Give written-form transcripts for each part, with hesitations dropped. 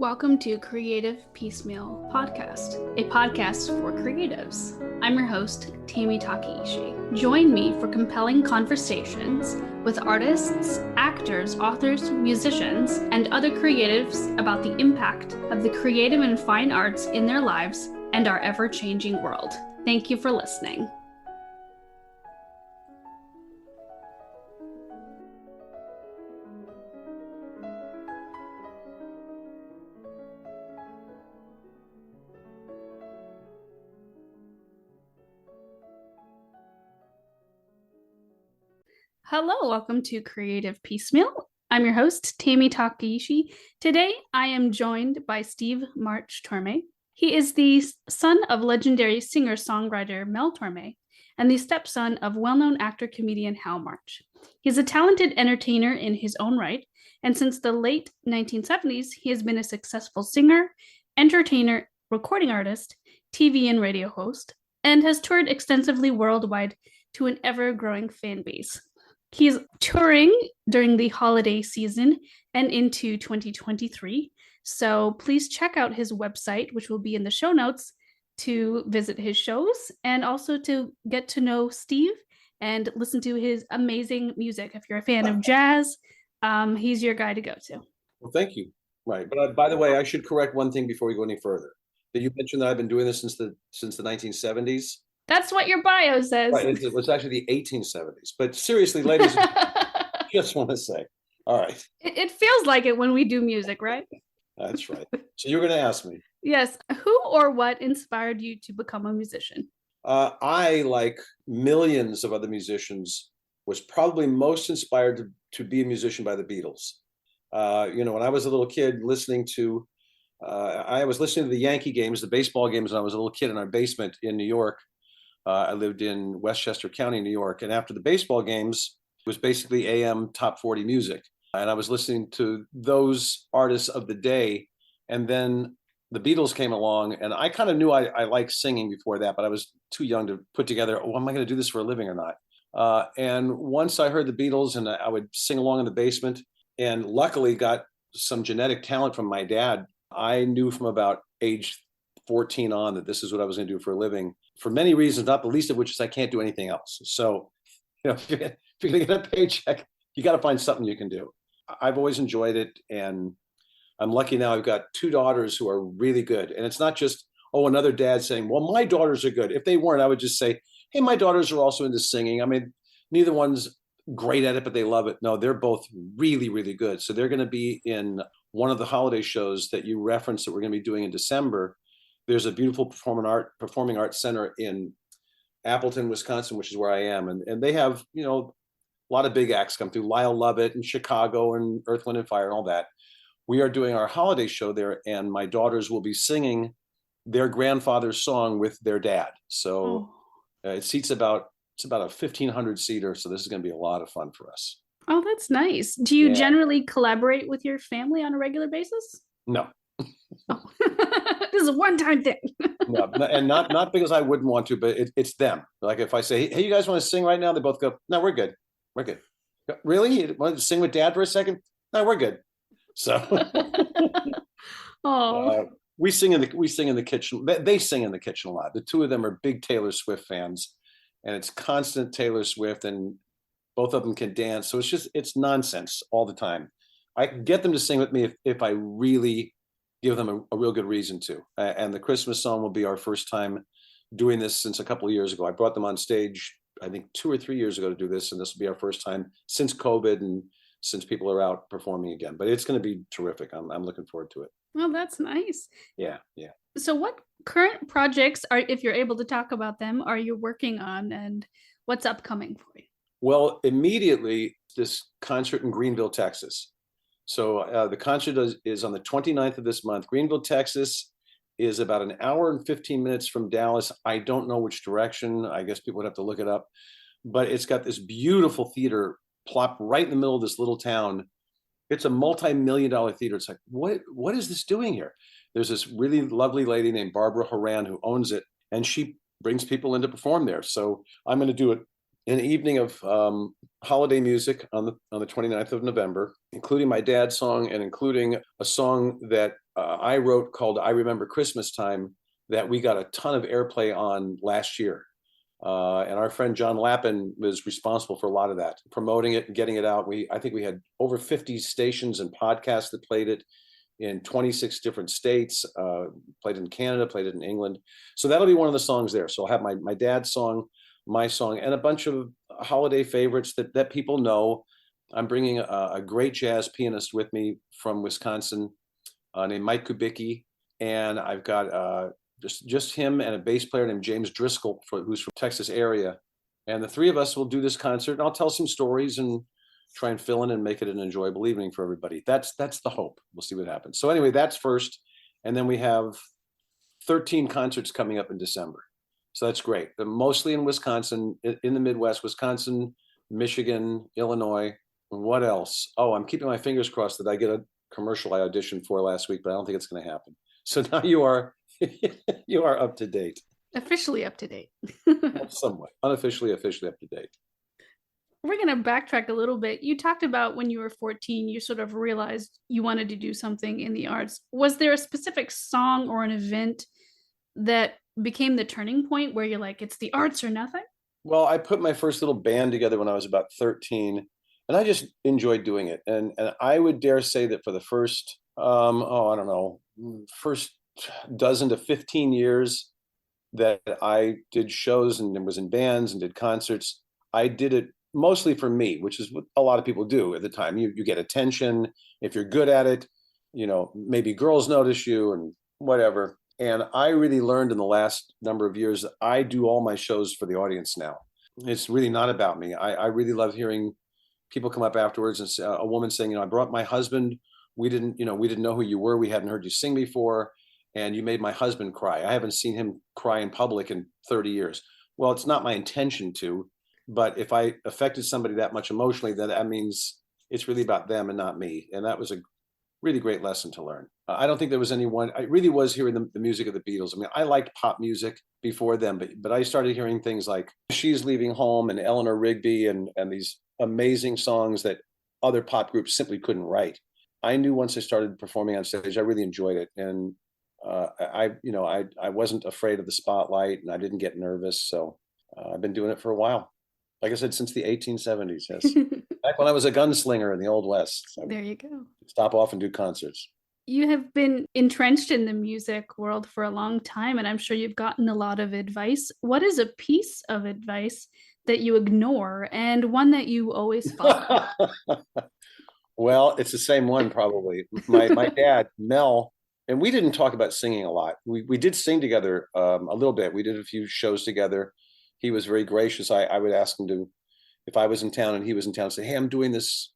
Welcome to Creative Piecemeal Podcast, a podcast for creatives. I'm your host, Tammy Takeishi. Join me for compelling conversations with artists, actors, authors, musicians, and other creatives about the impact of the creative and fine arts in their lives and our ever-changing world. Thank you for listening. Hello, welcome to Creative Piecemeal. I'm your host, Tammy Takeishi. Today, I am joined by March Tormé. He is the son of legendary singer-songwriter Mel Tormé and the stepson of well-known actor-comedian Hal March. He's a talented entertainer in his own right, and since the late 1970s, he has been a successful singer, entertainer, recording artist, TV and radio host, and has toured extensively worldwide to an ever-growing fan base. He's touring during the holiday season and into 2023. So please check out his website, which will be in the show notes, to visit his shows and also to get to know Steve and listen to his amazing music. If you're a fan of jazz, he's your guy to go to. Well, thank you. Right. But by the way, I should correct one thing before we go any further. Did you mention that I've been doing this since the 1970s? That's what your bio says. Right, it was actually the 1870s. But seriously, ladies, just want to say, all right. It feels like it when we do music, right? That's right. So you're going to ask me. Yes. Who or what inspired you to become a musician? I, like millions of other musicians, was probably most inspired to be a musician by the Beatles. When I was a little kid I was listening to the Yankee games, the baseball games, when I was a little kid in our basement in New York. I lived in Westchester County, New York. And after the baseball games, it was basically AM top 40 music. And I was listening to those artists of the day. And then the Beatles came along, and I kind of knew I liked singing before that, but I was too young to put together, am I going to do this for a living or not? And once I heard the Beatles, and I would sing along in the basement, and luckily got some genetic talent from my dad. I knew from about age 14 on that this is what I was going to do for a living, for many reasons, not the least of which is I can't do anything else. So, if you're going to get a paycheck, you got to find something you can do. I've always enjoyed it, and I'm lucky now. I've got two daughters who are really good. And it's not just, another dad saying, well, my daughters are good. If they weren't, I would just say, hey, my daughters are also into singing. I mean, neither one's great at it, but they love it. No, they're both really, really good. So they're going to be in one of the holiday shows that you referenced that we're going to be doing in December. There's a beautiful performing arts center in Appleton, Wisconsin, which is where I am. And they have, a lot of big acts come through, Lyle Lovett and Chicago and Earth, Wind and Fire and all that. We are doing our holiday show there, and my daughters will be singing their grandfather's song with their dad. So it's about a 1,500 seater. So this is going to be a lot of fun for us. Oh, that's nice. Do you generally collaborate with your family on a regular basis? No. Oh. This is a one-time thing. No, and not because I wouldn't want to, but it's them. Like if I say, hey, you guys want to sing right now? They both go, no, we're good. We're good. Really? You want to sing with dad for a second? No, we're good. So we sing in the kitchen. They sing in the kitchen a lot. The two of them are big Taylor Swift fans, and it's constant Taylor Swift, and both of them can dance. So it's nonsense all the time. I can get them to sing with me if I really give them a real good reason to. And the Christmas song will be our first time doing this since a couple of years ago. I brought them on stage, I think 2 or 3 years ago to do this. And this will be our first time since COVID and since people are out performing again. But it's going to be terrific. I'm looking forward to it. Well, that's nice. Yeah. So what current projects if you're able to talk about them, are you working on, and what's upcoming for you? Well, immediately, this concert in Greenville, Texas. So the concert is on the 29th of this month. Greenville, Texas is about an hour and 15 minutes from Dallas. I don't know which direction. I guess people would have to look it up. But it's got this beautiful theater plopped right in the middle of this little town. It's a multi-million-dollar theater. It's like, what is this doing here? There's this really lovely lady named Barbara Horan who owns it, and she brings people in to perform there. So I'm going to do an evening of holiday music on the 29th of November, including my dad's song and including a song that I wrote called I Remember Christmas Time that we got a ton of airplay on last year. And our friend John Lappin was responsible for a lot of that, promoting it and getting it out. I think we had over 50 stations and podcasts that played it in 26 different states, played in Canada, played it in England. So that'll be one of the songs there. So I'll have my dad's song, my song, and a bunch of holiday favorites that people know. I'm bringing a great jazz pianist with me from Wisconsin named Mike Kubicki, and I've got just him and a bass player named James Driscoll, who's from Texas area. And the three of us will do this concert, and I'll tell some stories and try and fill in and make it an enjoyable evening for everybody. That's the hope. We'll see what happens. So anyway, that's first. And then we have 13 concerts coming up in December. So that's great. They're mostly in Wisconsin, in the Midwest, Wisconsin, Michigan, Illinois. And what else? Oh, I'm keeping my fingers crossed that I get a commercial I auditioned for last week, but I don't think it's going to happen. So now you are you are up to date. Officially up to date. Somewhat. Unofficially, officially up to date. We're going to backtrack a little bit. You talked about when you were 14, you sort of realized you wanted to do something in the arts. Was there a specific song or an event that became the turning point where you're like, it's the arts or nothing? Well, I put my first little band together when I was about 13, and I just enjoyed doing it. And I would dare say that for the first, I don't know, first dozen to 15 years that I did shows and was in bands and did concerts, I did it mostly for me, which is what a lot of people do at the time. You get attention. If you're good at it, maybe girls notice you and whatever. And I really learned in the last number of years that I do all my shows for the audience now. It's really not about me. I really love hearing people come up afterwards and a woman saying, I brought my husband. We didn't know who you were. We hadn't heard you sing before. And you made my husband cry. I haven't seen him cry in public in 30 years. Well, it's not my intention to, but if I affected somebody that much emotionally, then that means it's really about them and not me. And that was a really great lesson to learn. I don't think there was anyone, I really was hearing the music of the Beatles. I mean, I liked pop music before them, but I started hearing things like She's Leaving Home and Eleanor Rigby and these amazing songs that other pop groups simply couldn't write. I knew once I started performing on stage, I really enjoyed it. And I wasn't afraid of the spotlight and I didn't get nervous. So I've been doing it for a while. Like I said, since the 1870s, yes. Back when I was a gunslinger in the Old West. So there you go. Stop off and do concerts. You have been entrenched in the music world for a long time, and I'm sure you've gotten a lot of advice. What is a piece of advice that you ignore and one that you always follow? Well, it's the same one probably. My dad, Mel, and we didn't talk about singing a lot. We did sing together a little bit. We did a few shows together. He was very gracious. I would ask him to, if I was in town and he was in town, say, hey, I'm doing this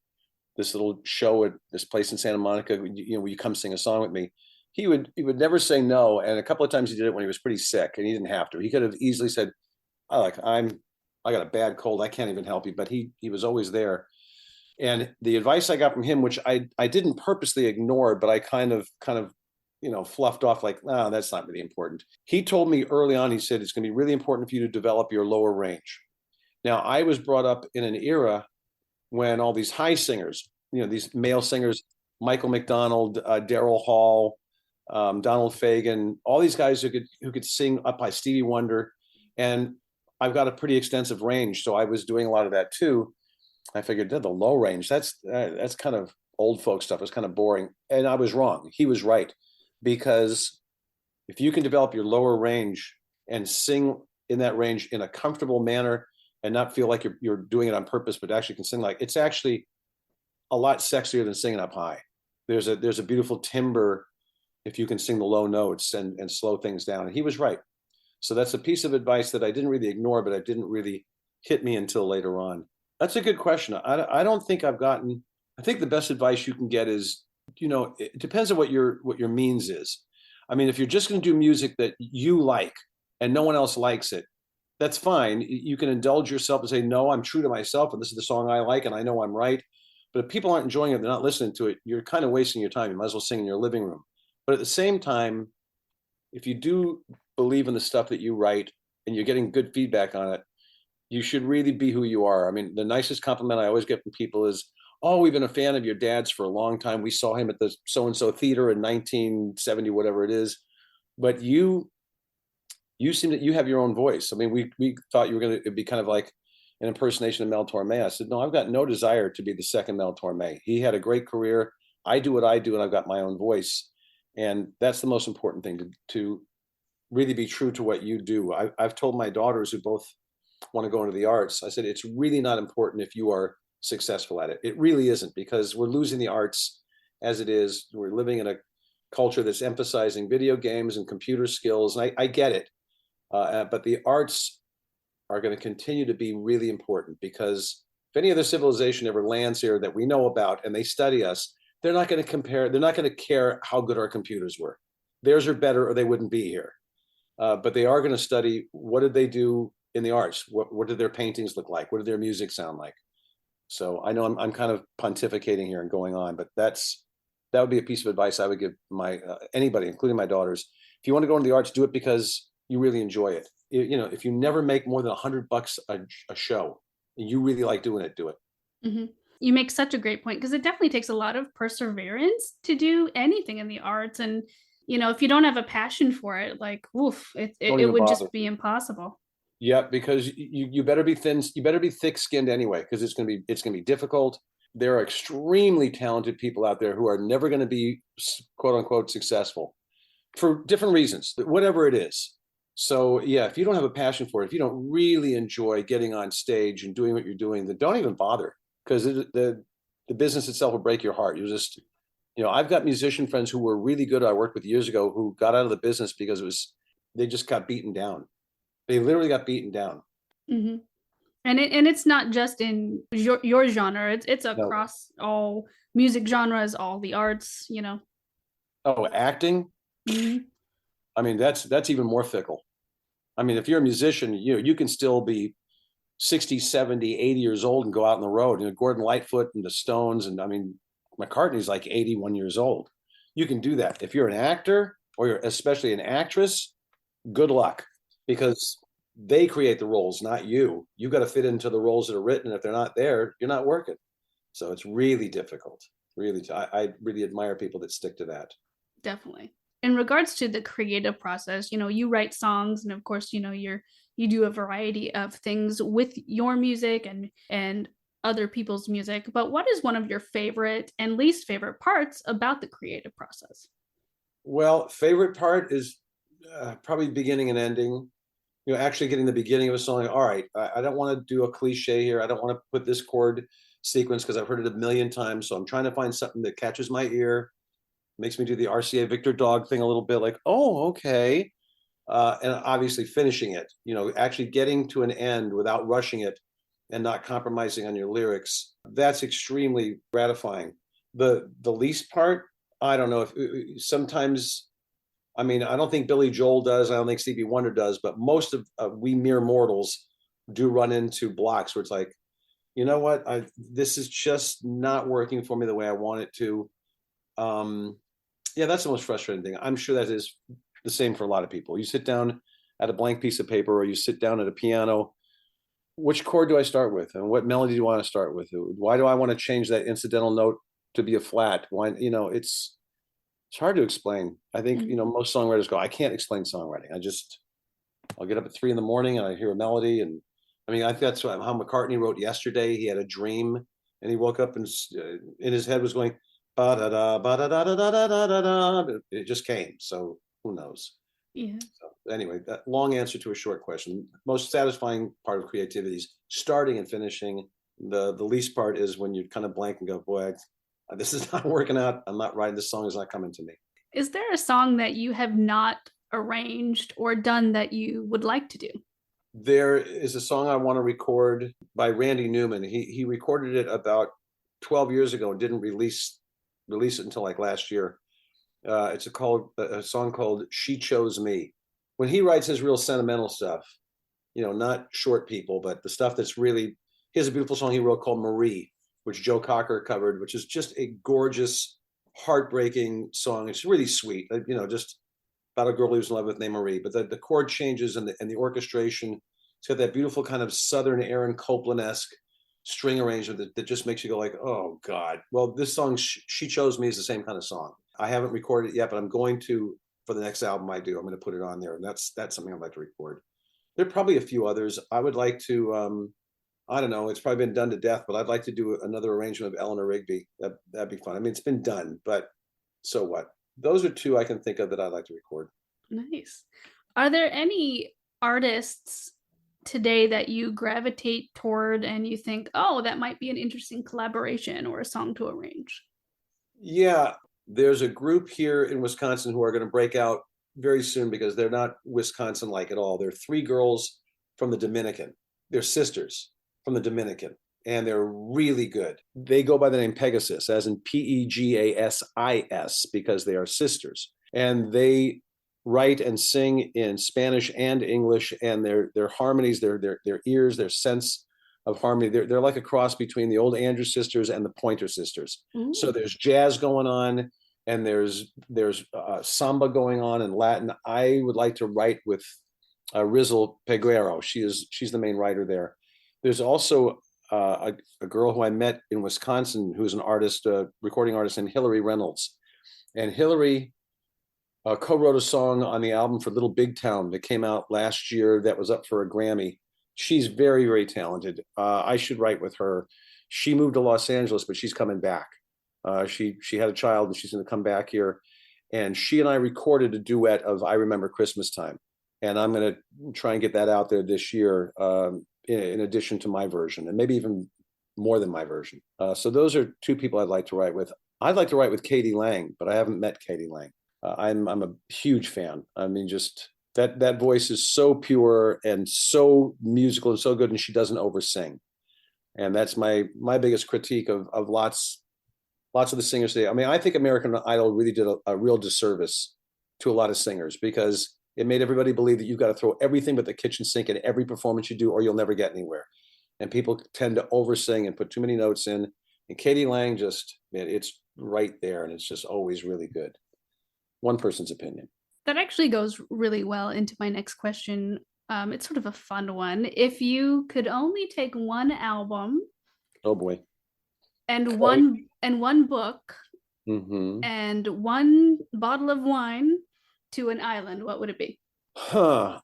little show at this place in Santa Monica. Will you come sing a song with me? He would never say no. And a couple of times he did it when he was pretty sick and he didn't have to. He could have easily said, I got a bad cold. I can't even help you. But he was always there. And the advice I got from him, which I didn't purposely ignore, but I kind of fluffed off like, no, that's not really important. He told me early on, he said, it's going to be really important for you to develop your lower range. Now, I was brought up in an era when all these high singers, these male singers, Michael McDonald, Daryl Hall, Donald Fagen, all these guys who could sing up by Stevie Wonder. And I've got a pretty extensive range. So I was doing a lot of that too. I figured the low range, that's kind of old folk stuff. It's kind of boring. And I was wrong. He was right. Because if you can develop your lower range and sing in that range in a comfortable manner and not feel like you're doing it on purpose, but actually can sing like, it's actually a lot sexier than singing up high. There's a beautiful timbre if you can sing the low notes and slow things down. And he was right. So that's a piece of advice that I didn't really ignore, but it didn't really hit me until later on. That's a good question. I don't think I've gotten, I think the best advice you can get is, it depends on what your means is. I mean, if you're just going to do music that you like and no one else likes it, that's fine. You can indulge yourself and say, no, I'm true to myself and this is the song I like and I know I'm right. But if people aren't enjoying it, they're not listening to it, you're kind of wasting your time. You might as well sing in your living room. But at the same time, if you do believe in the stuff that you write and you're getting good feedback on it, you should really be who you are. I mean, the nicest compliment I always get from people is, oh, we've been a fan of your dad's for a long time. We saw him at the so-and-so theater in 1970, whatever it is. But you seem that you have your own voice. I mean, we thought you were going to be kind of like an impersonation of Mel Tormé. I said, no, I've got no desire to be the second Mel Tormé. He had a great career. I do what I do, and I've got my own voice. And that's the most important thing, to really be true to what you do. I've told my daughters, who both want to go into the arts, I said, it's really not important if you are successful at it. It really isn't, because we're losing the arts as it is. We're living in a culture that's emphasizing video games and computer skills. And I get it. But the arts are going to continue to be really important, because if any other civilization ever lands here that we know about and they study us, they're not going to compare. They're not going to care how good our computers were. Theirs are better, or they wouldn't be here. But they are going to study, what did they do in the arts? What did their paintings look like? What did their music sound like? So I know I'm kind of pontificating here and going on, but that would be a piece of advice I would give my anybody, including my daughters. If you want to go into the arts, do it because you really enjoy it. You know, if you never make more than $100 a show and you really like doing it, do it. Mm-hmm. You make such a great point, because it definitely takes a lot of perseverance to do anything in the arts. And, you know, if you don't have a passion for it, like, oof, it would bother. Just be impossible. Yeah, because you better be thin, you better be thick-skinned anyway, because it's gonna be difficult. There are extremely talented people out there who are never going to be quote unquote successful for different reasons, whatever it is. So yeah, if you don't have a passion for it, if you don't really enjoy getting on stage and doing what you're doing, then don't even bother, because the business itself will break your heart. You just, you know, I've got musician friends who were really good, I worked with years ago, who got out of the business because they just got beaten down. They literally got beaten down. Mm-hmm. And it's not just in your genre. It's across all music genres, all the arts, you know. Oh, acting? Mm-hmm. I mean, that's even more fickle. I mean, if you're a musician, you can still be 60, 70, 80 years old and go out on the road. You know, Gordon Lightfoot and the Stones, and I mean, McCartney's like 81 years old. You can do that. If you're an actor, or you're especially an actress, good luck, because they create the roles, not you. You've got to fit into the roles that are written. If they're not there, you're not working. So it's really difficult. Really, I really admire people that stick to that. Definitely. In regards to the creative process, you know, you write songs, and of course, you know, you do a variety of things with your music and other people's music. But what is one of your favorite and least favorite parts about the creative process? Well, favorite part is probably beginning and ending. You know, actually getting the beginning of a song. All right, I don't want to do a cliche here. I don't want to put this chord sequence because I've heard it a million times. So I'm trying to find something that catches my ear, makes me do the RCA Victor Dog thing a little bit, like, oh, okay. And obviously finishing it, you know, actually getting to an end without rushing it and not compromising on your lyrics. That's extremely gratifying. The least part, I don't know, if sometimes, I mean, I don't think Billy Joel does. I don't think Stevie Wonder does, but most of we mere mortals do run into blocks where it's like, you know what, this is just not working for me the way I want it to. Yeah, that's the most frustrating thing. I'm sure that is the same for a lot of people. You sit down at a blank piece of paper, or you sit down at a piano. Which chord do I start with, and what melody do I want to start with? Why do I want to change that incidental note to be a flat? Why, you know, it's hard to explain. I think, you know, most songwriters go, I can't explain songwriting. I'll get up at 3 a.m. and I hear a melody. And I mean, I think that's how McCartney wrote Yesterday. He had a dream and he woke up and in his head was going, ba da da ba da da da da da da da. It just came. So who knows? Yeah. So anyway, that long answer to a short question. Most satisfying part of creativity is starting and finishing. The least part is when you kind of blank and go, boy, this is not working out. I'm not writing. This song is not coming to me. Is there a song that you have not arranged or done that you would like to do? There is a song I want to record by Randy Newman. He recorded it about 12 years ago and didn't release it until like last year. It's a song called She Chose Me. When he writes his real sentimental stuff, you know, not short people, but the stuff that's really, he has a beautiful song he wrote called Marie, which Joe Cocker covered, which is just a gorgeous, heartbreaking song. It's really sweet, you know, just about a girl he was in love with named Marie. But the chord changes and the orchestration, it's got that beautiful kind of Southern Aaron Copland-esque string arrangement that just makes you go like, oh God. Well, this song She Chose Me is the same kind of song. I haven't recorded it yet, but I'm going to for the next album I do. I'm going to put it on there, and that's something I'd like to record. There are probably a few others. I would like to. I don't know. It's probably been done to death, but I'd like to do another arrangement of Eleanor Rigby. That'd be fun. I mean, it's been done, but so what? Those are two I can think of that I'd like to record. Nice. Are there any artists today that you gravitate toward and you think, oh, that might be an interesting collaboration or a song to arrange? Yeah, there's a group here in Wisconsin who are going to break out very soon because they're not Wisconsin-like at all. They're three girls from the Dominican. They're sisters from the Dominican, and they're really good. They go by the name Pegasus, as in Pegasis, because they are sisters. And they write and sing in Spanish and English, and their harmonies, their ears, their sense of harmony, they're like a cross between the old Andrews Sisters and the Pointer Sisters. Ooh. So there's jazz going on, and there's samba going on in Latin. I would like to write with Rizzle Peguero. She's the main writer there. There's also a girl who I met in Wisconsin who's an artist, recording artist, named Hillary Reynolds. And Hillary co-wrote a song on the album for Little Big Town that came out last year that was up for a Grammy. She's very, very talented. I should write with her. She moved to Los Angeles, but she's coming back. She had a child, and she's going to come back here. And she and I recorded a duet of I Remember Christmas Time. And I'm going to try and get that out there this year, in addition to my version, and maybe even more than my version. So those are two people I'd like to write with. I'd like to write with Katie Lang, but I haven't met Katie Lang. I'm a huge fan. I mean, just that voice is so pure and so musical and so good, and she doesn't oversing. And that's my biggest critique of lots of the singers today. I mean, I think American Idol really did a real disservice to a lot of singers because it made everybody believe that you've got to throw everything but the kitchen sink in every performance you do, or you'll never get anywhere. And people tend to oversing and put too many notes in. And Katie Lang it's right there, and it's just always really good. One person's opinion. That actually goes really well into my next question. It's sort of a fun one. If you could only take one album, oh boy, and one book, mm-hmm. and one bottle of wine to an island, what would it be? Gosh,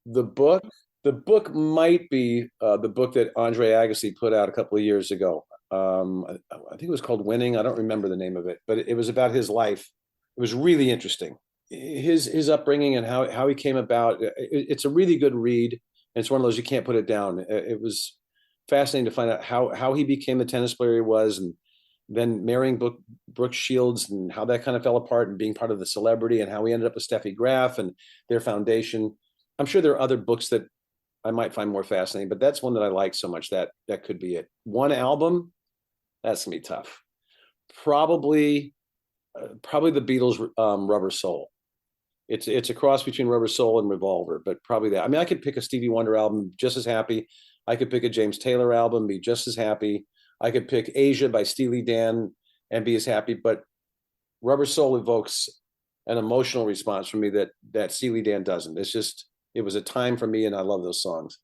the book might be the book that Andre Agassi put out a couple of years ago. I think it was called Winning. I don't remember the name of it, but it was about his life. It was really interesting. His upbringing and how he came about. It's a really good read. And it's one of those you can't put it down. It was fascinating to find out how he became the tennis player he was, and then marrying Brooke Shields and how that kind of fell apart, and being part of the celebrity, and how he ended up with Steffi Graf and their foundation. I'm sure there are other books that I might find more fascinating, but that's one that I like so much that could be it. One album, that's gonna be tough. Probably the Beatles' Rubber Soul. It's a cross between Rubber Soul and Revolver, but probably that. I mean, I could pick a Stevie Wonder album, just as happy. I could pick a James Taylor album, be just as happy. I could pick Asia by Steely Dan and be as happy, but Rubber Soul evokes an emotional response from me that Steely Dan doesn't. It was a time for me, and I love those songs.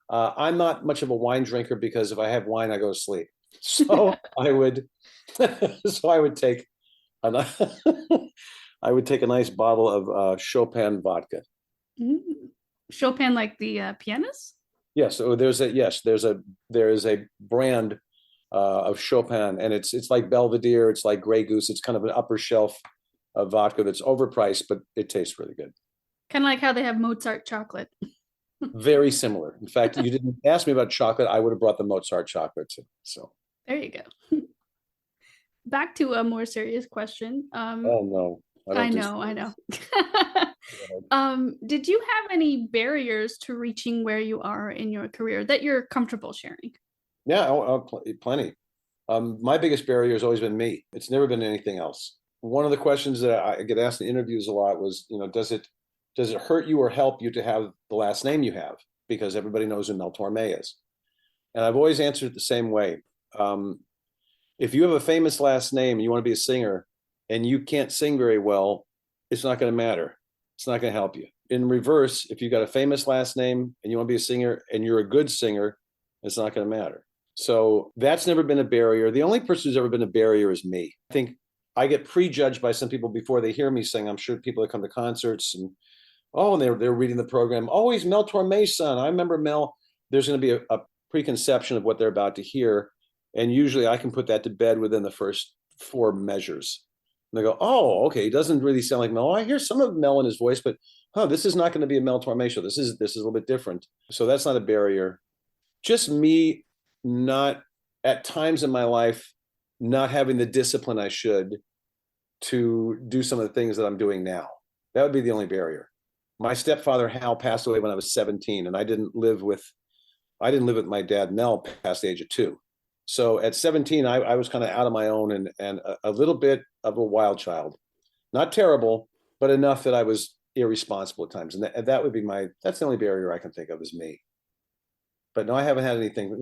I'm not much of a wine drinker because if I have wine, I go to sleep. So I would take I would take a nice bottle of Chopin vodka. Chopin, like the pianist? Yes. So there is a brand of Chopin, and it's like Belvedere. It's like Grey Goose. It's kind of an upper shelf of vodka that's overpriced, but it tastes really good. Kind of like how they have Mozart chocolate. Very similar. In fact, you didn't ask me about chocolate. I would have brought the Mozart chocolate too. So there you go. Back to a more serious question. Oh no. I know. Did you have any barriers to reaching where you are in your career that you're comfortable sharing? Yeah, plenty. My biggest barrier has always been me. It's never been anything else. One of the questions that I get asked in interviews a lot was, does it hurt you or help you to have the last name you have? Because everybody knows who Mel Tormé is. And I've always answered it the same way. If you have a famous last name and you want to be a singer and you can't sing very well, it's not going to matter. It's not going to help you. In reverse, if you've got a famous last name and you want to be a singer and you're a good singer, It's not going to matter. So that's never been a barrier. The only person who's ever been a barrier is me. I think I get prejudged by some people before they hear me sing. I'm sure people that come to concerts and and they're reading the program. Oh, he's Mel Tormé's son. I remember Mel. There's going to be a preconception of what they're about to hear, and usually I can put that to bed within the first four measures. And they go, oh, okay, he doesn't really sound like Mel. I hear some of Mel in his voice, but this is not going to be a Mel Tormé show. This is a little bit different. So that's not a barrier. Just me not at times in my life not having the discipline I should to do some of the things that I'm doing now. That would be the only barrier. My stepfather Hal passed away when I was 17, and I didn't live with my dad Mel past the age of 2. So at 17, I was kind of out on my own and a little bit of a wild child. Not terrible, but enough that I was irresponsible at times. And that would be that's the only barrier I can think of is me. But no, I haven't had anything,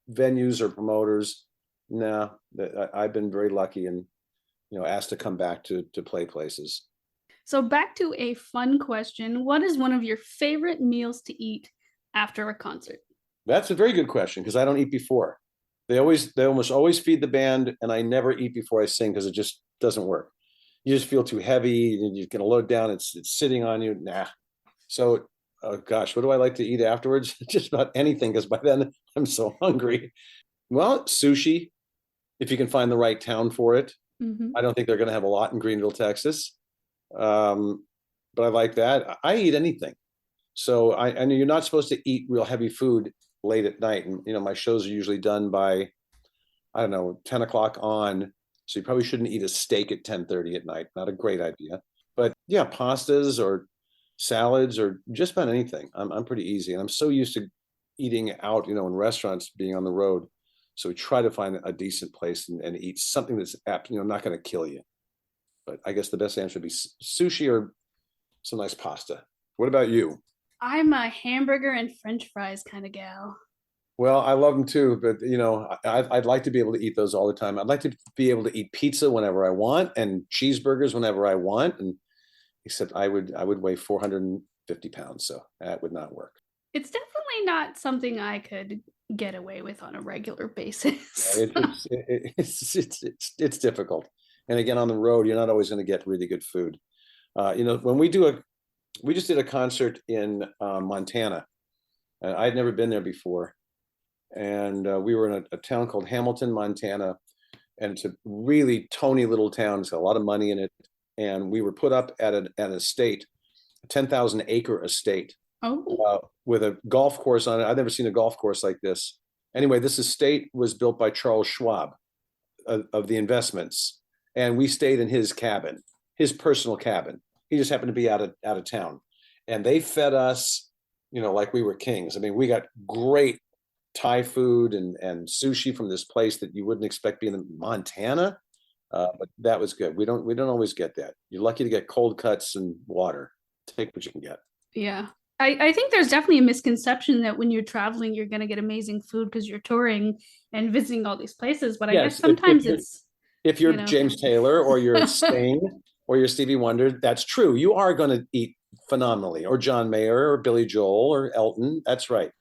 venues or promoters. No, I've been very lucky and, asked to come back to play places. So back to a fun question. What is one of your favorite meals to eat after a concert? That's a very good question because I don't eat before. They almost always feed the band, and I never eat before I sing because it just doesn't work. You just feel too heavy, and you're gonna load down. It's sitting on you. Nah. So, oh gosh, what do I like to eat afterwards? Just about anything because by then I'm so hungry. Well, sushi, if you can find the right town for it. Mm-hmm. I don't think they're going to have a lot in Greenville, Texas. But I like that. I eat anything. So I know you're not supposed to eat real heavy food late at night. And, my shows are usually done by, 10 o'clock on. So you probably shouldn't eat a steak at 10:30 at night. Not a great idea. But yeah, pastas or salads or just about anything. I'm pretty easy. And I'm so used to eating out, in restaurants, being on the road. So we try to find a decent place and eat something that's not going to kill you. But I guess the best answer would be sushi or some nice pasta. What about you? I'm a hamburger and French fries kind of gal. Well, I love them too, but I'd like to be able to eat those all the time. I'd like to be able to eat pizza whenever I want and cheeseburgers whenever I want, and except I would weigh 450 pounds, so that would not work. It's definitely not something I could get away with on a regular basis. It's difficult, and again, on the road, you're not always going to get really good food. When we just did a concert in Montana. I'd never been there before. And we were in a town called Hamilton, Montana. And it's a really tony little town. It's got a lot of money in it. And we were put up at an estate, a 10,000 acre estate. With a golf course on it. I've never seen a golf course like this. Anyway, this estate was built by Charles Schwab of the investments. And we stayed in his cabin, his personal cabin. He just happened to be out of town. And they fed us, like we were kings. I mean, we got great Thai food and sushi from this place that you wouldn't expect being in Montana. But that was good. We don't always get that. You're lucky to get cold cuts and water. Take what you can get. Yeah. I think there's definitely a misconception that when you're traveling, you're going to get amazing food because you're touring and visiting all these places. But I guess sometimes if you're James Taylor or you're Sting or you're Stevie Wonder, that's true. You are going to eat phenomenally, or John Mayer or Billy Joel or Elton. That's right.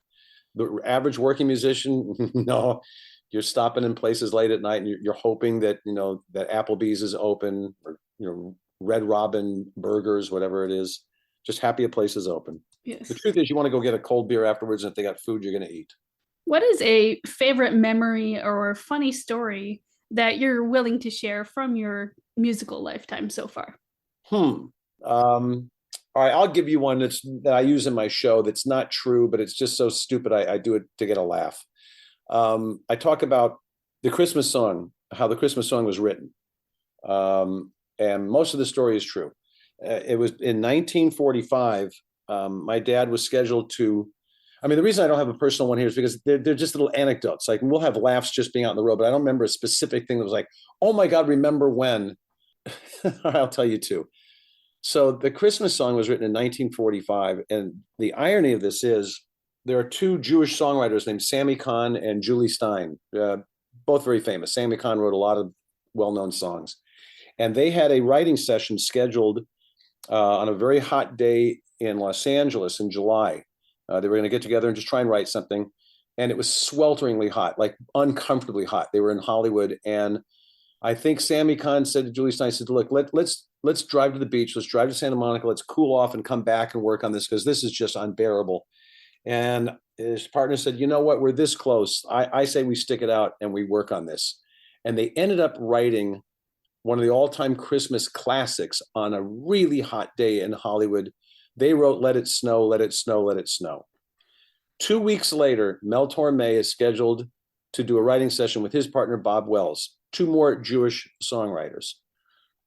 The average working musician, no, you're stopping in places late at night and you're hoping that, that Applebee's is open or, Red Robin Burgers, whatever it is. Just happy a place is open. Yes. The truth is you want to go get a cold beer afterwards, and if they got food, you're going to eat. What is a favorite memory or funny story that you're willing to share from your musical lifetime so far? All right, I'll give you one that I use in my show that's not true, but it's just so stupid I do it to get a laugh. I talk about the Christmas song, how the Christmas song was written. And most of the story is true. It was in 1945. My dad was scheduled to, the reason I don't have a personal one here is because they're just little anecdotes. Like, we'll have laughs just being out on the road, but I don't remember a specific thing that was like, oh my God, remember when? I'll tell you two. So the Christmas song was written in 1945. And the irony of this is there are two Jewish songwriters named Sammy Kahn and Julie Stein, both very famous. Sammy Kahn wrote a lot of well-known songs. And they had a writing session scheduled on a very hot day in Los Angeles in July. They were going to get together and just try and write something. and it was swelteringly hot, like uncomfortably hot. They were in Hollywood, and I think Sammy Kahn said to Julie Stein, said, "Look, let's drive to the beach. Let's drive to Santa Monica. Let's cool off and come back and work on this because this is just unbearable." And his partner said, "You know what? We're this close. I say we stick it out and we work on this." And they ended up writing one of the all-time Christmas classics on a really hot day in Hollywood. They wrote "Let It Snow, Let It Snow, Let It Snow." 2 weeks later, Mel Tormé is scheduled to do a writing session with his partner, Bob Wells, two more Jewish songwriters.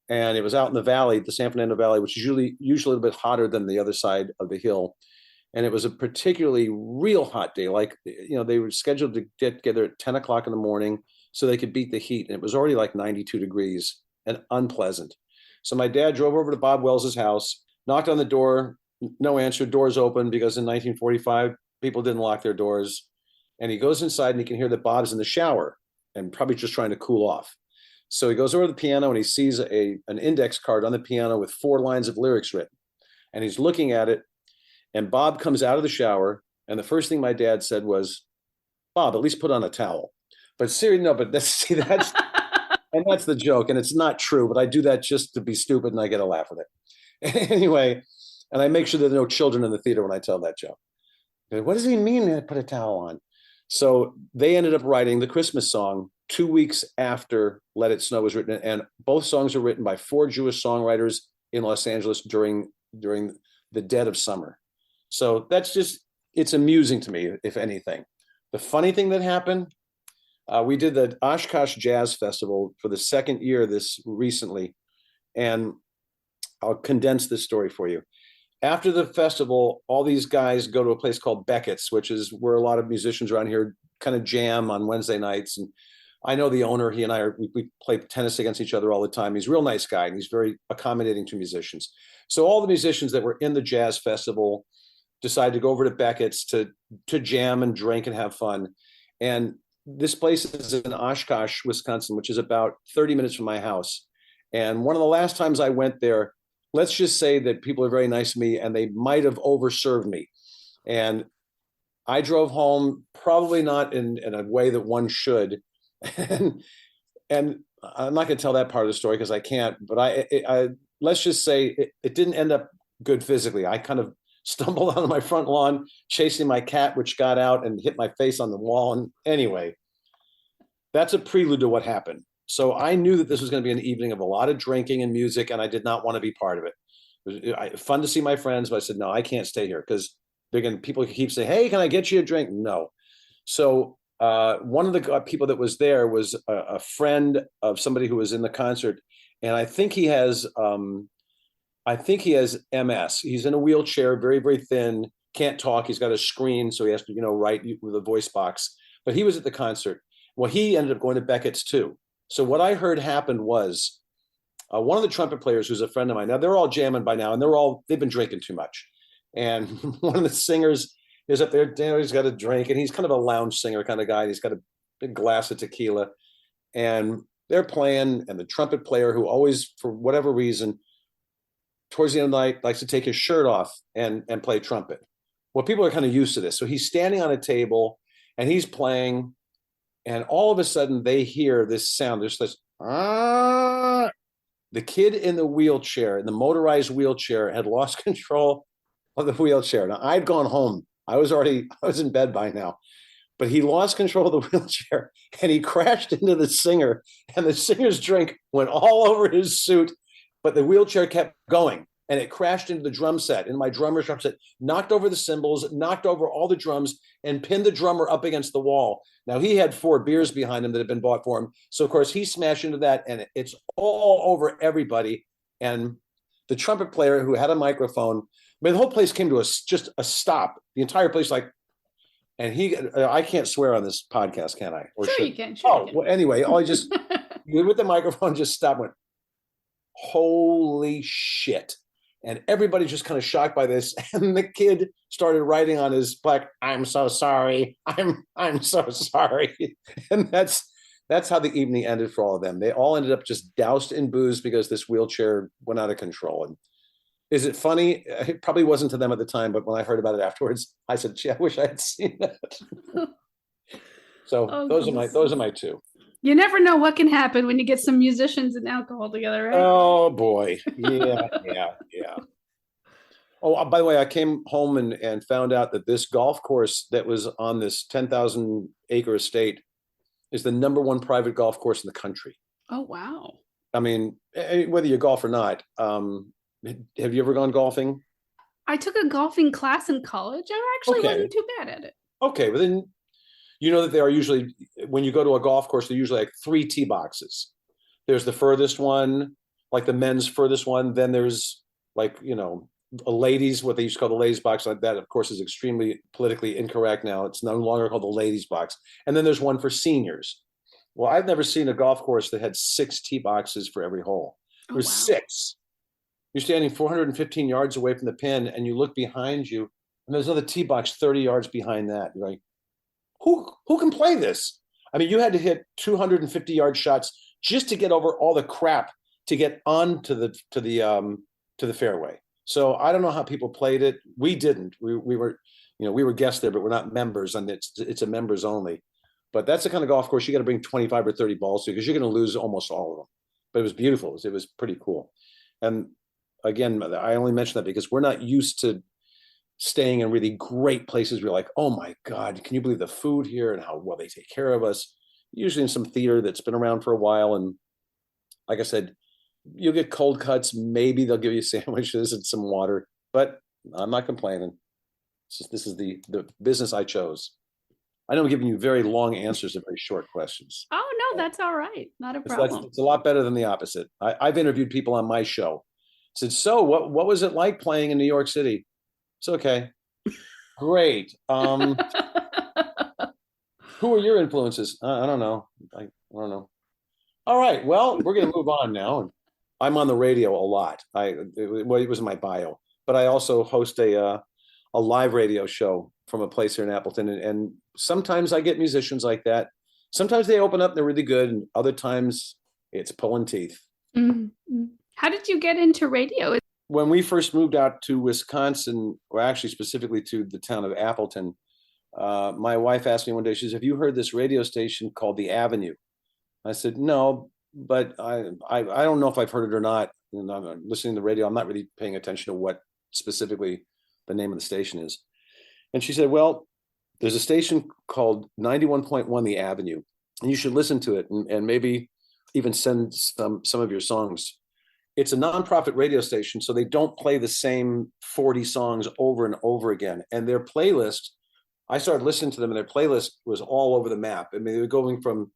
And it was out in the valley, the San Fernando Valley, which is usually a little bit hotter than the other side of the hill. And it was a particularly real hot day. Like, they were scheduled to get together at 10 o'clock in the morning so they could beat the heat. And it was already like 92 degrees and unpleasant. So my dad drove over to Bob Wells's house, knocked on the door, no answer, doors open, because in 1945, people didn't lock their doors. And he goes inside and he can hear that Bob's in the shower and probably just trying to cool off. So he goes over to the piano and he sees an index card on the piano with 4 lines of lyrics written. And he's looking at it, and Bob comes out of the shower. And the first thing my dad said was, "Bob, at least put on a towel." But seriously, no, but that's and that's the joke. And it's not true, but I do that just to be stupid and I get a laugh at it. Anyway, and I make sure there are no children in the theater when I tell that joke. What does he mean to put a towel on? So they ended up writing the Christmas song 2 weeks after Let It Snow was written. And both songs are written by 4 Jewish songwriters in Los Angeles during the dead of summer. So it's amusing to me, if anything. The funny thing that happened, we did the Oshkosh Jazz Festival for the second year this recently. And I'll condense this story for you. After the festival, all these guys go to a place called Beckett's, which is where a lot of musicians around here kind of jam on Wednesday nights. And I know the owner. He and we play tennis against each other all the time. He's a real nice guy, and he's very accommodating to musicians. So all the musicians that were in the jazz festival decided to go over to Beckett's to jam and drink and have fun. And this place is in Oshkosh, Wisconsin, which is about 30 minutes from my house. And one of the last times I went there, let's just say that people are very nice to me and they might have overserved me. And I drove home, probably not in a way that one should. And I'm not going to tell that part of the story because I can't, but I let's just say it didn't end up good physically. I kind of stumbled on my front lawn, chasing my cat, which got out and hit my face on the wall. And anyway, that's a prelude to what happened. So I knew that this was going to be an evening of a lot of drinking and music, and I did not want to be part of it. It was fun to see my friends, but I said, no, I can't stay here because people keep saying, "Hey, can I get you a drink?" No. So one of the people that was there was a friend of somebody who was in the concert, and I think he has MS. He's in a wheelchair, very, very thin, can't talk. He's got a screen, so he has to, write with a voice box. But he was at the concert. Well, he ended up going to Beckett's too. So what I heard happened was one of the trumpet players, who's a friend of mine. Now they're all jamming by now, and they've been drinking too much. And one of the singers is up there. He's got a drink, and he's kind of a lounge singer kind of guy. He's got a big glass of tequila, and they're playing. And the trumpet player, who always, for whatever reason, towards the end of the night, likes to take his shirt off and play trumpet. Well, people are kind of used to this. So he's standing on a table, and he's playing. And all of a sudden, they hear this sound. There's this, ah. The kid in the wheelchair, in the motorized wheelchair, had lost control of the wheelchair. Now, I'd gone home. I was in bed by now. But he lost control of the wheelchair, and he crashed into the singer. And the singer's drink went all over his suit, but the wheelchair kept going. And it crashed into the drum set, in my drummer's drum set, knocked over the cymbals, knocked over all the drums, and pinned the drummer up against the wall. Now, he had 4 beers behind him that had been bought for him. So, of course, he smashed into that, and it's all over everybody. And the trumpet player, who had a microphone, the whole place came to just a stop. The entire place, and I can't swear on this podcast, can I? Or sure, you can. Sure, you can. Well, anyway, with the microphone, just stopped, went, "Holy shit." And everybody just kind of shocked by this. And the kid started writing on his plaque, "I'm so sorry. I'm so sorry." And that's how the evening ended for all of them. They all ended up just doused in booze because this wheelchair went out of control. And is it funny? It probably wasn't to them at the time, but when I heard about it afterwards, I said, "Gee, I wish I had seen that." So Oh, those goodness. are my two. You never know what can happen when you get some musicians and alcohol together, right? Oh boy. Yeah. Oh, by the way, I came home and found out that this golf course that was on this 10,000 acre estate is the number one private golf course in the country. Oh, wow. I mean, whether you golf or not, have you ever gone golfing? I took a golfing class in college. I actually Okay. wasn't too bad at it. Okay. But then you know that there are usually, when you go to a golf course, they're usually like three tee boxes. There's the furthest one, like the men's furthest one. Then there's like, a ladies, what they used to call the ladies box. Like that, of course, is extremely politically incorrect now. It's no longer called the ladies box. And then there's one for seniors. Well, I've never seen a golf course that had six tee boxes for every hole. Oh, There's wow. six. You're standing 415 yards away from the pin, and you look behind you, and there's another tee box 30 yards behind that. You're like, who can play this? I mean, you had to hit 250-yard shots just to get over all the crap to get on to the fairway. So I don't know how people played it. We didn't. We were, we were guests there, but we're not members, and it's a members only. But that's the kind of golf course you got to bring 25 or 30 balls to, because you're going to lose almost all of them. But it was beautiful. It was pretty cool. And again, I only mention that because we're not used to staying in really great places. We're like, oh my God, can you believe the food here and how well they take care of us? Usually in some theater that's been around for a while. And like I said, you'll get cold cuts. Maybe they'll give you sandwiches and some water, but I'm not complaining. This is the business I chose. I know I'm giving you very long answers to very short questions. Oh, no, that's all right. Not a It's, problem. it's a lot better than the opposite. I've interviewed people on my show. Said, so what was it like playing in New York City? It's okay. Great. Who are your influences? I don't know. I don't know. All right. Well, we're going to move on now. I'm on the radio a lot. It was in my bio, but I also host a live radio show from a place here in Appleton, and sometimes I get musicians like that. Sometimes they open up and they're really good, and other times it's pulling teeth. Mm-hmm. How did you get into radio? When we first moved out to Wisconsin, or actually specifically to the town of Appleton, my wife asked me one day, she says, have you heard this radio station called The Avenue? I said, no, but I don't know if I've heard it or not. And I'm listening to the radio. I'm not really paying attention to what specifically the name of the station is. And she said, well, there's a station called 91.1 The Avenue, and you should listen to it and maybe even send some of your songs. It's a nonprofit radio station, so they don't play the same 40 songs over and over again. And their playlist, I started listening to them, and their playlist was all over the map. I mean, they were going from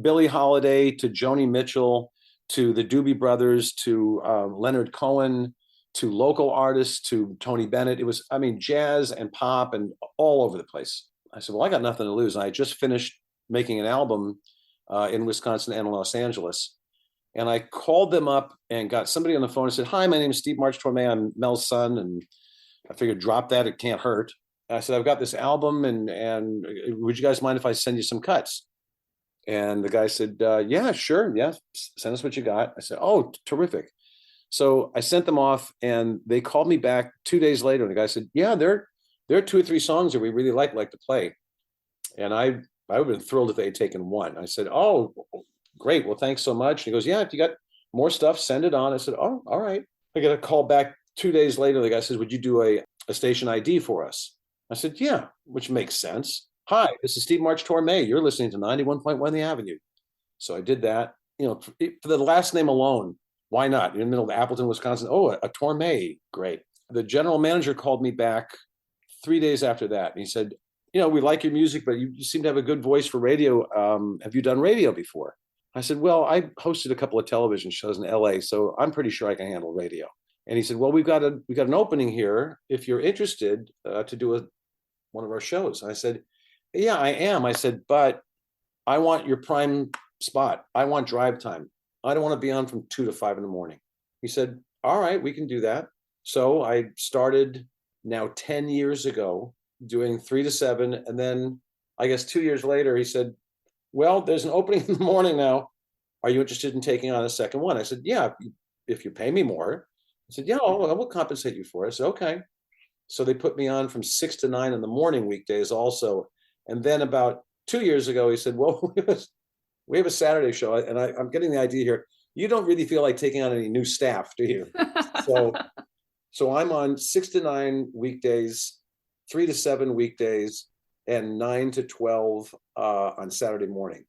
Billie Holiday to Joni Mitchell to the Doobie Brothers to Leonard Cohen to local artists to Tony Bennett. It was, I mean, jazz and pop and all over the place. I said, well, I got nothing to lose. And I just finished making an album in Wisconsin and Los Angeles. And I called them up and got somebody on the phone and said, hi, my name is Steve March Tormé. I'm Mel's son. And I figured, drop that. It can't hurt. And I said, I've got this album, and would you guys mind if I send you some cuts? And the guy said, yeah, sure. Yeah. Send us what you got. I said, oh, terrific. So I sent them off, and they called me back 2 days later. And the guy said, yeah, there are 2 or 3 songs that we really like to play. And I would have been thrilled if they had taken one. I said, oh, great. Well, thanks so much. And he goes, yeah, if you got more stuff, send it on. I said, oh, all right. I got a call back 2 days later. The guy says, would you do a station ID for us? I said, yeah, which makes sense. Hi, this is Steve March Tormé. You're listening to 91.1 The Avenue. So I did that. For the last name alone, why not? You're in the middle of Appleton, Wisconsin. Oh, a Tormé. Great. The general manager called me back 3 days after that. And he said, we like your music, but you seem to have a good voice for radio. Have you done radio before? I said, well, I hosted a couple of television shows in LA, so I'm pretty sure I can handle radio. And he said, well, we've got an opening here if you're interested to do one of our shows. And I said, yeah, I am. I said, but I want your prime spot. I want drive time. I don't want to be on from 2 to 5 in the morning. He said, all right, we can do that. So I started now 10 years ago doing 3 to 7. And then I guess 2 years later, he said, well, there's an opening in the morning now. Are you interested in taking on a second one? I said, yeah, if you pay me more. I said, yeah, I will compensate you for it. I said, okay. So they put me on from 6 to 9 in the morning weekdays also. And then about 2 years ago, he said, well, we have a Saturday show, and I'm getting the idea here. You don't really feel like taking on any new staff, do you? So I'm on 6 to 9 weekdays, 3 to 7 weekdays, and 9 to 12 on Saturday morning.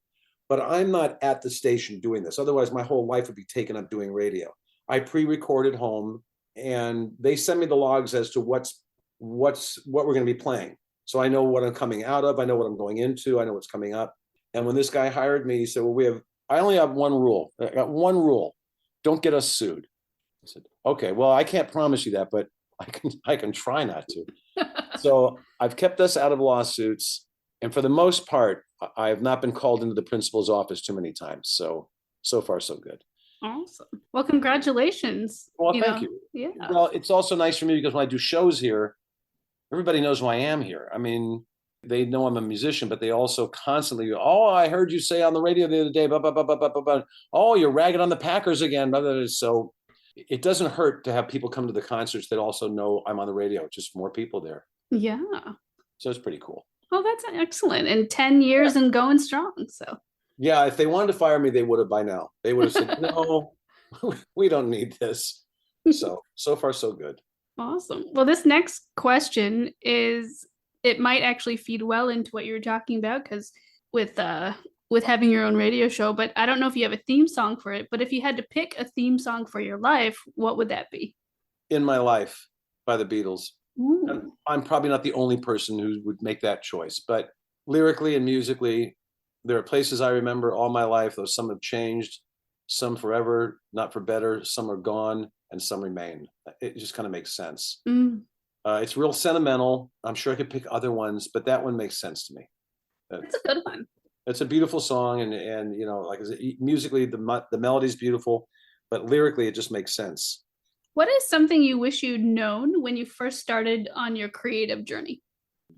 But I'm not at the station doing this. Otherwise, my whole life would be taken up doing radio. I pre-record at home, and they send me the logs as to what we're going to be playing. So I know what I'm coming out of. I know what I'm going into. I know what's coming up. And when this guy hired me, he said, well, I only have one rule. I got one rule. Don't get us sued. I said, okay, well, I can't promise you that, but I can try not to. So I've kept us out of lawsuits. And for the most part, I have not been called into the principal's office too many times. So far, so good. Awesome. Well, congratulations. Well, thank you. Yeah. Well, it's also nice for me because when I do shows here, everybody knows who I am here. I mean, they know I'm a musician, but they also constantly go, oh, I heard you say on the radio the other day, blah, blah, blah, blah, blah, blah, blah. Oh, you're ragging on the Packers again. Blah, blah, blah. So it doesn't hurt to have people come to the concerts that also know I'm on the radio, just more people there. Yeah. So it's pretty cool. Oh, that's excellent. And 10 years and going strong. So yeah, if they wanted to fire me, they would have by now. They would have said, no, we don't need this. So far, so good. Awesome. Well, this next question it might actually feed well into what you were talking about, because with having your own radio show, but I don't know if you have a theme song for it, but if you had to pick a theme song for your life, what would that be? In My Life by the Beatles. I'm probably not the only person who would make that choice, but lyrically and musically, there are places I remember all my life, though some have changed, some forever, not for better, some are gone, and some remain. It just kind of makes sense. It's real sentimental. I'm sure I could pick other ones, but that one makes sense to me. It's a good one. It's a beautiful song, and you know, like musically, the melody's beautiful, but lyrically, it just makes sense. What is something you wish you'd known when you first started on your creative journey?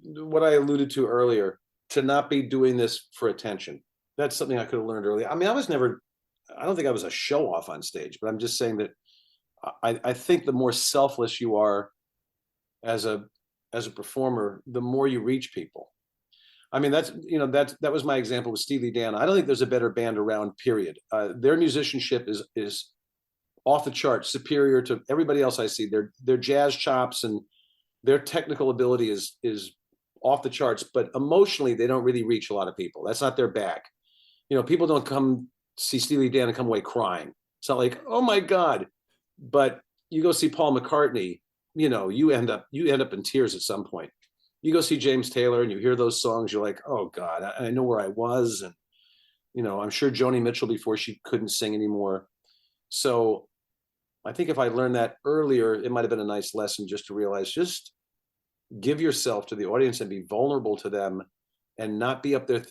What I alluded to earlier, to not be doing this for attention. That's something I could have learned early. I mean, I don't think I was a show off on stage, but I'm just saying that I think the more selfless you are as a performer, the more you reach people. I mean, that was my example with Steely Dan. I don't think there's a better band around, period. Their musicianship is off the charts, superior to everybody else I see. Their jazz chops and their technical ability is off the charts, but emotionally they don't really reach a lot of people. That's not their bag. You know, people don't come see Steely Dan and come away crying. It's not like, oh my God. But you go see Paul McCartney, you know, you end up in tears at some point. You go see James Taylor and you hear those songs, you're like, oh God, I know where I was. And, you know, I'm sure Joni Mitchell before she couldn't sing anymore. So I think if I learned that earlier, it might have been a nice lesson just to realize, just give yourself to the audience and be vulnerable to them and not be up there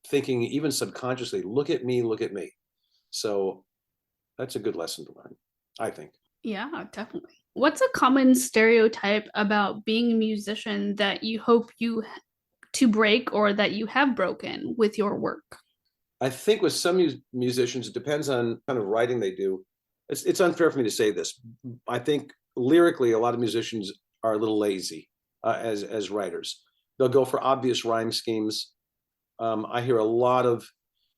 thinking, even subconsciously, look at me. So that's a good lesson to learn, I think. Yeah, definitely. What's a common stereotype about being a musician that you hope to break or that you have broken with your work? I think with some musicians, it depends on kind of writing they do. It's unfair for me to say this. I think lyrically, a lot of musicians are a little lazy as writers. They'll go for obvious rhyme schemes. I hear a lot of,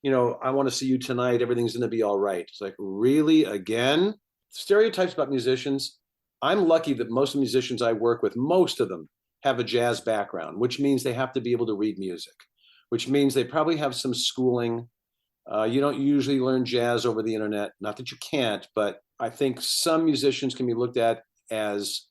you know, I want to see you tonight. Everything's going to be all right. It's like, really, again? Stereotypes about musicians. I'm lucky that most of the musicians I work with, most of them have a jazz background, which means they have to be able to read music, which means they probably have some schooling. You don't usually learn jazz over the internet. Not that you can't, but I think some musicians can be looked at as,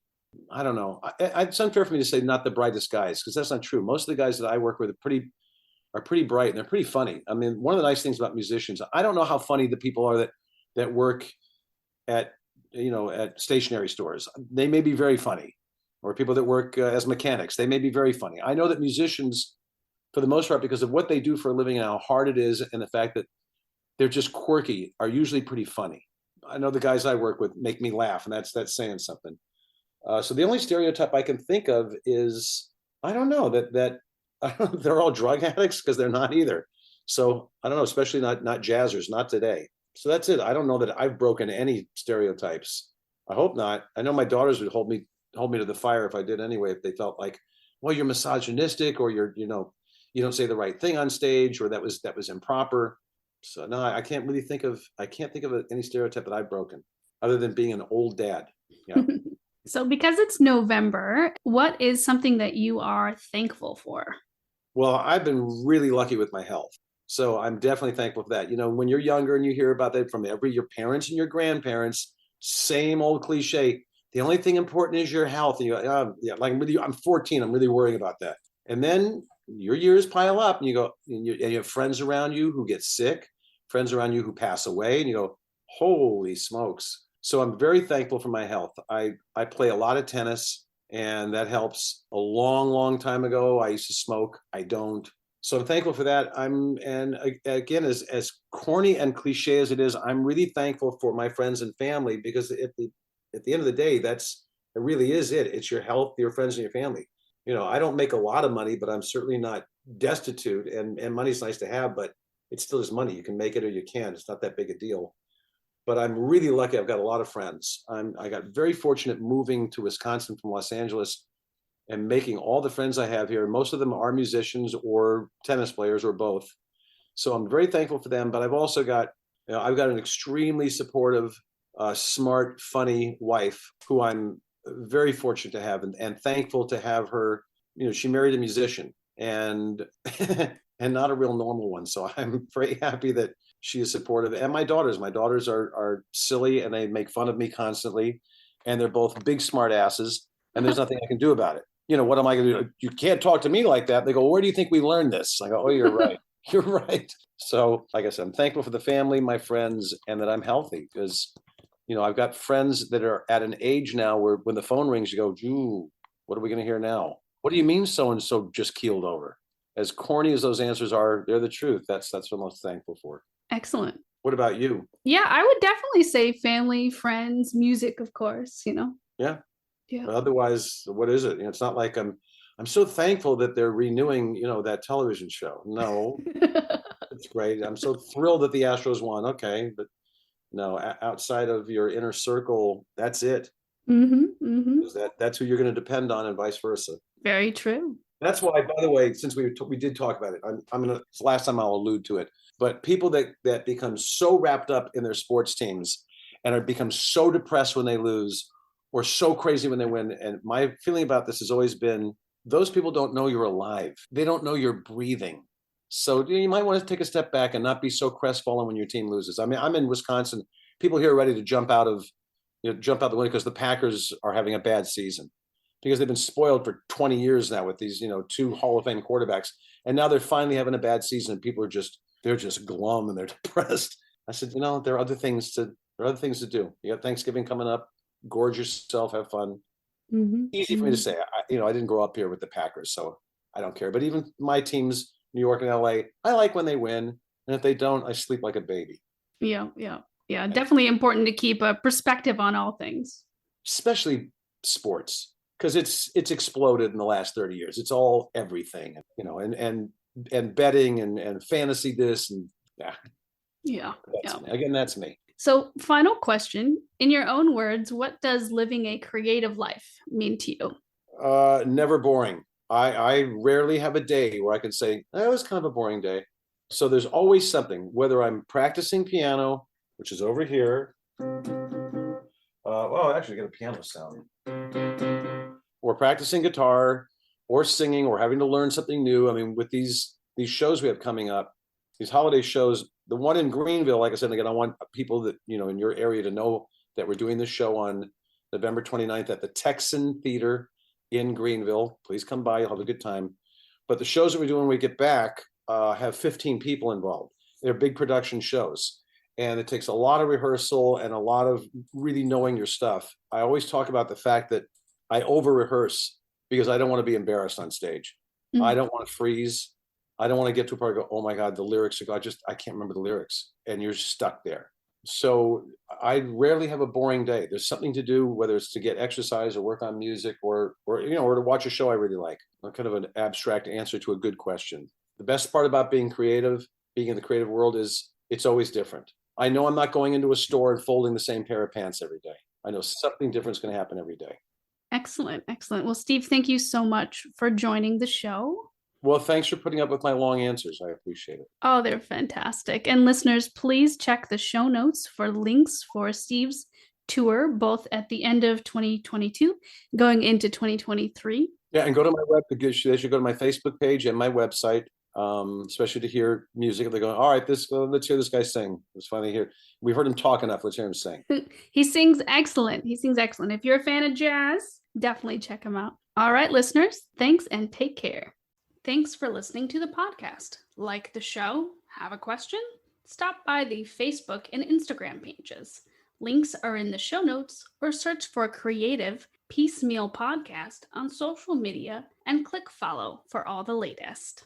I don't know. It's unfair for me to say not the brightest guys, because that's not true. Most of the guys that I work with are pretty bright and they're pretty funny. I mean, one of the nice things about musicians, I don't know how funny the people are that work at stationery stores. They may be very funny, or people that work as mechanics. They may be very funny. I know that musicians, for the most part, because of what they do for a living and how hard it is, and the fact that they're just quirky, are usually pretty funny. I know the guys I work with make me laugh, and that's saying something. So the only stereotype I can think of is, I don't know, that they're all drug addicts, because they're not either. So I don't know, especially not jazzers, not today. So that's it. I don't know that I've broken any stereotypes. I hope not. I know my daughters would hold me to the fire if I did anyway, if they felt like, well, you're misogynistic or you're you don't say the right thing on stage, or that was improper. So no, I can't think of any stereotype that I've broken other than being an old dad. Yeah. So, because it's November, what is something that you are thankful for? Well, I've been really lucky with my health. So I'm definitely thankful for that. You know, when you're younger and you hear about that from your parents and your grandparents, same old cliche. The only thing important is your health. And you go, yeah, like I'm 14. I'm really worrying about that. And then your years pile up, and you go, and you have friends around you who get sick, friends around you who pass away, and you go, holy smokes. So I'm very thankful for my health. I play a lot of tennis, and that helps. A long, long time ago, I used to smoke. I don't. So I'm thankful for that. And again, as corny and cliche as it is, I'm really thankful for my friends and family, because at the end of the day, it really is it. It's your health, your friends, and your family. You know, I don't make a lot of money, but I'm certainly not destitute. And money's nice to have, but it still is money. You can make it or you can't. It's not that big a deal. But I'm really lucky. I've got a lot of friends. I got very fortunate moving to Wisconsin from Los Angeles and making all the friends I have here. Most of them are musicians or tennis players or both. So I'm very thankful for them. But I've also got, I've got an extremely supportive, smart, funny wife who I'm very fortunate to have, and thankful to have her. You know, she married a musician, and and not a real normal one. So I'm very happy that she is supportive. And my daughters are silly, and they make fun of me constantly, and they're both big smart asses, and there's nothing I can do about it. You know, what am I going to do? You can't talk to me like that. They go, where do you think we learned this? I go, oh, you're right. You're right. So, like I said, I'm thankful for the family, my friends, and that I'm healthy, because, you know, I've got friends that are at an age now where when the phone rings, you go, ooh, what are we going to hear now? What do you mean so-and-so just keeled over? As corny as those answers are, they're the truth. That's what I'm most thankful for. Excellent. What about you? Yeah, I would definitely say family, friends, music, of course, you know. Yeah. Yeah. But otherwise, what is it? You know, it's not like I'm so thankful that they're renewing, you know, that television show. No, it's great. I'm so thrilled that the Astros won. Okay, but no, outside of your inner circle, that's it. Mm-hmm, mm-hmm. That's who you're going to depend on, and vice versa. Very true. That's why, by the way, since we did talk about it, I'm gonna. It's the last time I'll allude to it. But people that become so wrapped up in their sports teams and are become so depressed when they lose, or so crazy when they win. And my feeling about this has always been, those people don't know you're alive. They don't know you're breathing. So you might want to take a step back and not be so crestfallen when your team loses. I mean, I'm in Wisconsin. People here are ready to jump out the window because the Packers are having a bad season, because they've been spoiled for 20 years now with these, two Hall of Fame quarterbacks. And now they're finally having a bad season, and people are they're just glum and they're depressed. I said, there are other things to do. You got Thanksgiving coming up. Gorge yourself, have fun. Mm-hmm. Easy for me to say. I didn't grow up here with the Packers, so I don't care. But even my teams, New York and LA, I like when they win. And if they don't, I sleep like a baby. Yeah. Definitely important to keep a perspective on all things. Especially sports, because it's exploded in the last 30 years. It's all everything, and betting and fantasy this and that. Yeah. Again, that's me. So, final question. In your own words, what does living a creative life mean to you? Never boring. I rarely have a day where I can say, that was kind of a boring day. So there's always something, whether I'm practicing piano, which is over here. Actually, get a piano sound. Or practicing guitar, or singing, or having to learn something new. I mean, with these shows we have coming up, these holiday shows, the one in Greenville, like I said, again, I want people that, in your area to know that we're doing this show on November 29th at the Texan Theater in Greenville. Please come by. You'll have a good time. But the shows that we do when we get back have 15 people involved. They're big production shows. And it takes a lot of rehearsal and a lot of really knowing your stuff. I always talk about the fact that I over-rehearse because I don't want to be embarrassed on stage. Mm-hmm. I don't want to freeze. I don't want to get to a part and go, oh my God, the lyrics are, I can't remember the lyrics. And you're stuck there. So I rarely have a boring day. There's something to do, whether it's to get exercise or work on music or to watch a show I really like. Kind of an abstract answer to a good question. The best part about being creative, being in the creative world, is it's always different. I know I'm not going into a store and folding the same pair of pants every day. I know something different is going to happen every day. Excellent. Well, Steve, thank you so much for joining the show. Well, thanks for putting up with my long answers. I appreciate it. Oh, they're fantastic. And listeners, please check the show notes for links for Steve's tour, both at the end of 2022, going into 2023. Yeah, and go to my web. They should go to my Facebook page and my website, especially to hear music. They're going, all right, let's hear this guy sing. It's funny here. We've heard him talk enough. Let's hear him sing. He sings excellent. He sings excellent. If you're a fan of jazz, definitely check him out. All right, listeners, thanks and take care. Thanks for listening to the podcast. Like the show? Have a question? Stop by the Facebook and Instagram pages. Links are in the show notes, or search for Creative Piecemeal Podcast on social media and click follow for all the latest.